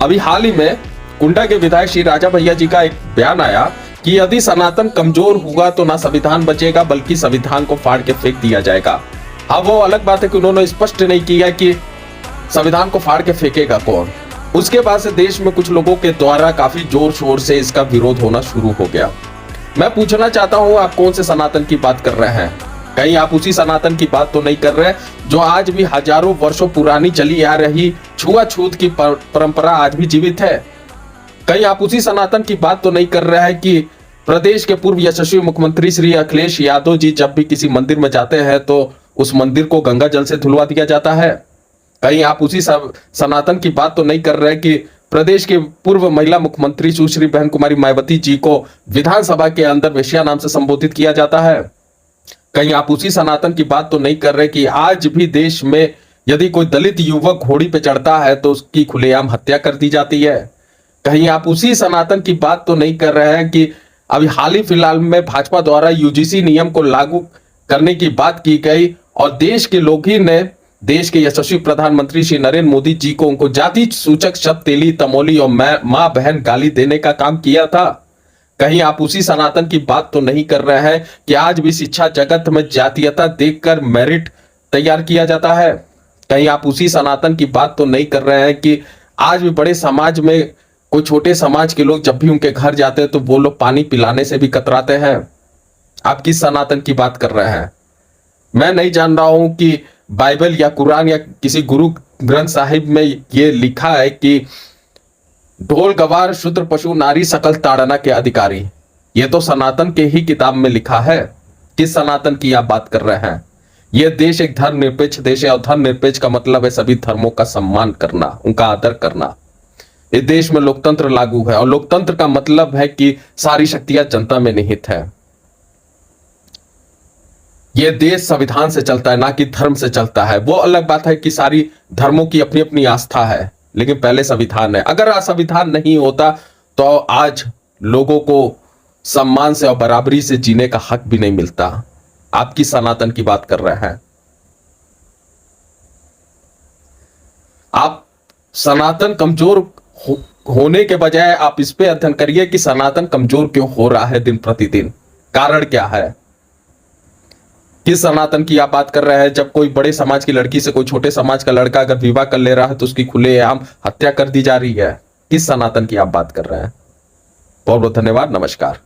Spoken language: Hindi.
अभी हाल ही में कुंडा के विधायक श्री राजा भैया जी का एक बयान आया कि यदि सनातन कमजोर हुआ तो ना संविधान बचेगा बल्कि संविधान को फाड़ के फेंक दिया जाएगा। अब वो अलग बात है कि उन्होंने स्पष्ट नहीं किया कि संविधान को फाड़ के फेंकेगा कौन। उसके बाद से देश में कुछ लोगों के द्वारा काफी जोर शोर से इसका विरोध होना शुरू हो गया। मैं पूछना चाहता हूं, आप कौन से सनातन की बात कर रहे हैं? कहीं आप उसी सनातन की बात तो नहीं कर रहे जो आज भी हजारों वर्षों पुरानी चली आ रही छुआछूत की परंपरा आज भी जीवित है? कहीं आप उसी सनातन की बात तो नहीं कर रहे हैं कि प्रदेश के पूर्व यशस्वी मुख्यमंत्री श्री अखिलेश यादव जी जब भी किसी मंदिर में जाते हैं तो उस मंदिर को गंगा जल से धुलवा दिया जाता है? कहीं आप उसी सनातन की बात तो नहीं कर रहे कि प्रदेश के पूर्व महिला मुख्यमंत्री सुश्री बहन कुमारी मायावती जी को विधानसभा के अंदर वेश्या नाम से संबोधित किया जाता है? कहीं आप उसी सनातन की बात तो नहीं कर रहे कि आज भी देश में यदि कोई दलित युवक घोड़ी पे चढ़ता है तो उसकी खुलेआम हत्या कर दी जाती है? कहीं आप उसी सनातन की बात तो नहीं कर रहे हैं कि अभी हाल ही फिलहाल में भाजपा द्वारा यूजीसी नियम को लागू करने की बात की गई और देश के लोग ही ने देश के यशस्वी प्रधानमंत्री श्री नरेंद्र मोदी जी को उनको जाति सूचक शब्द तेली तमोली और मां बहन गाली देने का काम किया था? कहीं आप उसी सनातन की बात तो नहीं कर रहे हैं कि आज भी शिक्षा जगत में जातीयता देखकर मेरिट तैयार किया जाता है? कहीं आप उसी सनातन की बात तो नहीं कर रहे हैं कि आज भी बड़े समाज में कोई छोटे समाज के लोग जब भी उनके घर जाते हैं तो वो लोग पानी पिलाने से भी कतराते हैं? आप किस सनातन की बात कर रहे हैं? मैं नहीं जान रहा हूं कि बाइबल या कुरान या किसी गुरु ग्रंथ साहिब में ये लिखा है कि ढोल गवार शूद्र पशु नारी सकल ताड़ना के अधिकारी। ये तो सनातन के ही किताब में लिखा है। किस सनातन की आप बात कर रहे हैं? यह देश एक धर्मनिरपेक्ष देश है और धर्मनिरपेक्ष का मतलब है सभी धर्मों का सम्मान करना, उनका आदर करना। इस देश में लोकतंत्र लागू है और लोकतंत्र का मतलब है कि सारी शक्तियां जनता में निहित है। यह देश संविधान से चलता है, ना कि धर्म से चलता है। वो अलग बात है कि सारी धर्मों की अपनी अपनी आस्था है, लेकिन पहले संविधान है। अगर आज संविधान नहीं होता तो आज लोगों को सम्मान से और बराबरी से जीने का हक भी नहीं मिलता। आप किस सनातन की बात कर रहे हैं? आप सनातन कमजोर होने के बजाय आप इस पे अध्ययन करिए कि सनातन कमजोर क्यों हो रहा है दिन प्रतिदिन, कारण क्या है? किस सनातन की आप बात कर रहे हैं जब कोई बड़े समाज की लड़की से कोई छोटे समाज का लड़का अगर विवाह कर ले रहा है तो उसकी खुलेआम हत्या कर दी जा रही है? किस सनातन की आप बात कर रहे हैं? बहुत बहुत धन्यवाद, नमस्कार।